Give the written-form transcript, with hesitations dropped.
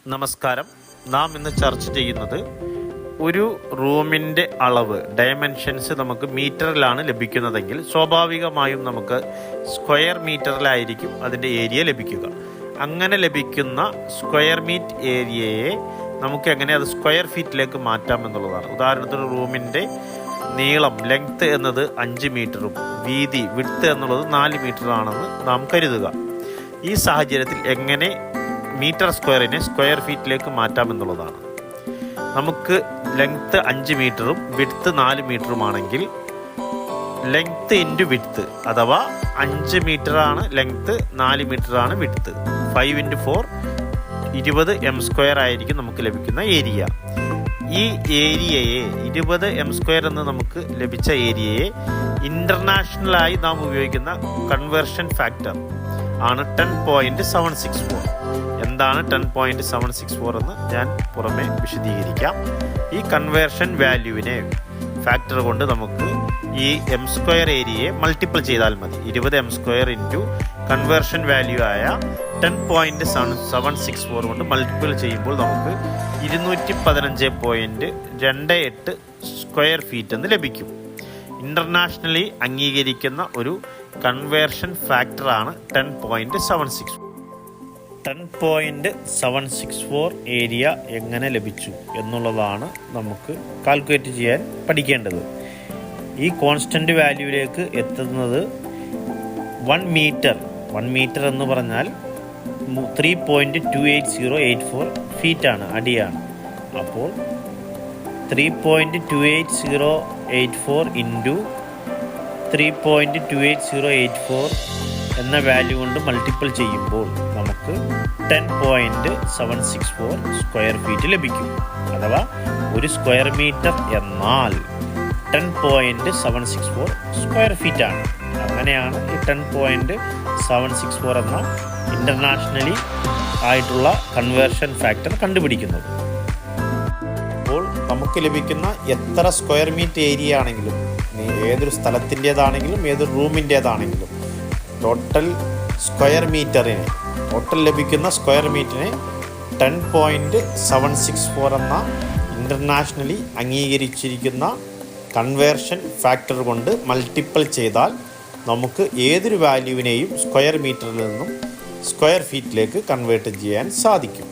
നമസ്കാരം. നാം ഇന്ന് ചർച്ച ചെയ്യുന്നത് ഒരു റൂമിൻ്റെ അളവ് ഡയമെൻഷൻസ് നമുക്ക് മീറ്ററിലാണ് ലഭിക്കുന്നതെങ്കിൽ സ്വാഭാവികമായും നമുക്ക് സ്ക്വയർ മീറ്ററിലായിരിക്കും അതിൻ്റെ ഏരിയ ലഭിക്കുക. അങ്ങനെ ലഭിക്കുന്ന സ്ക്വയർ മീറ്റർ ഏരിയയെ നമുക്ക് എങ്ങനെ അത് സ്ക്വയർ ഫീറ്റിലേക്ക് മാറ്റാം എന്നുള്ളതാണ്. ഉദാഹരണത്തിന് റൂമിൻ്റെ നീളം ലെങ്ത്ത് എന്നത് 5 മീറ്ററും വീതി വിഡ്ത്ത് എന്നുള്ളത് 4 മീറ്ററാണെന്ന് നാം കരുതുക. ഈ സാഹചര്യത്തിൽ എങ്ങനെ മീറ്റർ സ്ക്വയറിനെ സ്ക്വയർ ഫീറ്റിലേക്ക് മാറ്റാമെന്നുള്ളതാണ്. നമുക്ക് ലെങ്ത്ത് 5 മീറ്ററും വിഡ്ത്ത് 4 മീറ്ററുമാണെങ്കിൽ ലെങ്ത്ത് ഇൻറ്റു വിഡ്ത്ത് അഥവാ 5 മീറ്ററാണ് ലെങ്ത്ത്, 4 മീറ്ററാണ് വിഡ്ത്ത്. 5 × 4 20 m² ആയിരിക്കും നമുക്ക് ലഭിക്കുന്ന ഏരിയ. ഈ ഏരിയയെ 20 m² എന്ന് നമുക്ക് ലഭിച്ച ഏരിയയെ ഇൻ്റർനാഷണലായി നാം ഉപയോഗിക്കുന്ന കൺവേർഷൻ ഫാക്ടർ ആണ് 10.764. എന്താണ് 10.764 എന്ന് ഞാൻ പുറമെ വിശദീകരിക്കാം. ഈ കൺവേർഷൻ വാല്യൂവിനെ ഫാക്ടർ കൊണ്ട് നമുക്ക് ഈ m² ഏരിയയെ മൾട്ടിപ്പിൾ ചെയ്താൽ മതി. 20 m² ഇൻറ്റു കൺവേർഷൻ വാല്യൂ ആയ 10.764 കൊണ്ട് മൾട്ടിപ്പിൾ ചെയ്യുമ്പോൾ നമുക്ക് 215.28 സ്ക്വയർ ഫീറ്റ് എന്ന് ലഭിക്കും. ഇൻ്റർനാഷണലി അംഗീകരിക്കുന്ന ഒരു കൺവേർഷൻ ഫാക്ടറാണ് 10.764. 10.764 ഏരിയ എങ്ങനെ ലഭിച്ചു എന്നുള്ളതാണ് നമുക്ക് കാൽക്കുലേറ്റ് ചെയ്യാൻ പഠിക്കേണ്ടത്. ഈ കോൺസ്റ്റൻ്റ് വാല്യൂവിലേക്ക് എത്തുന്നത് 1 മീറ്റർ എന്ന് പറഞ്ഞാൽ 3.28084 ഫീറ്റാണ്, അടിയാണ്. അപ്പോൾ 3.28084 ഇൻറ്റു 3.28084 എന്ന വാല്യൂ കൊണ്ട് മൾട്ടിപ്പിൾ ചെയ്യുമ്പോൾ നമുക്ക് 10.764 സ്ക്വയർ ഫീറ്റ് ലഭിക്കും. അഥവാ ഒരു സ്ക്വയർ മീറ്റർ എന്നാൽ 10.764 സ്ക്വയർ ഫീറ്റാണ്. അങ്ങനെയാണ് ഈ 10.764 എന്ന ഇൻ്റർനാഷണലി ആയിട്ടുള്ള കൺവേർഷൻ ഫാക്ടർ കണ്ടുപിടിക്കുന്നത്. അപ്പോൾ നമുക്ക് ലഭിക്കുന്ന എത്ര സ്ക്വയർ മീറ്റർ ഏരിയ ആണെങ്കിലും, ഏതൊരു സ്ഥലത്തിൻ്റേതാണെങ്കിലും ഏതൊരു റൂമിൻ്റേതാണെങ്കിലും, ടോട്ടൽ ലഭിക്കുന്ന സ്ക്വയർ മീറ്ററിനെ 10.764 എന്ന ഇൻ്റർനാഷണലി അംഗീകരിച്ചിരിക്കുന്ന കൺവേർഷൻ ഫാക്ടർ കൊണ്ട് മൾട്ടിപ്പിൾ ചെയ്താൽ നമുക്ക് ഏതൊരു വാല്യൂവിനെയും സ്ക്വയർ മീറ്ററിൽ നിന്നും സ്ക്വയർ ഫീറ്റിലേക്ക് കൺവേർട്ട് ചെയ്യാൻ സാധിക്കും.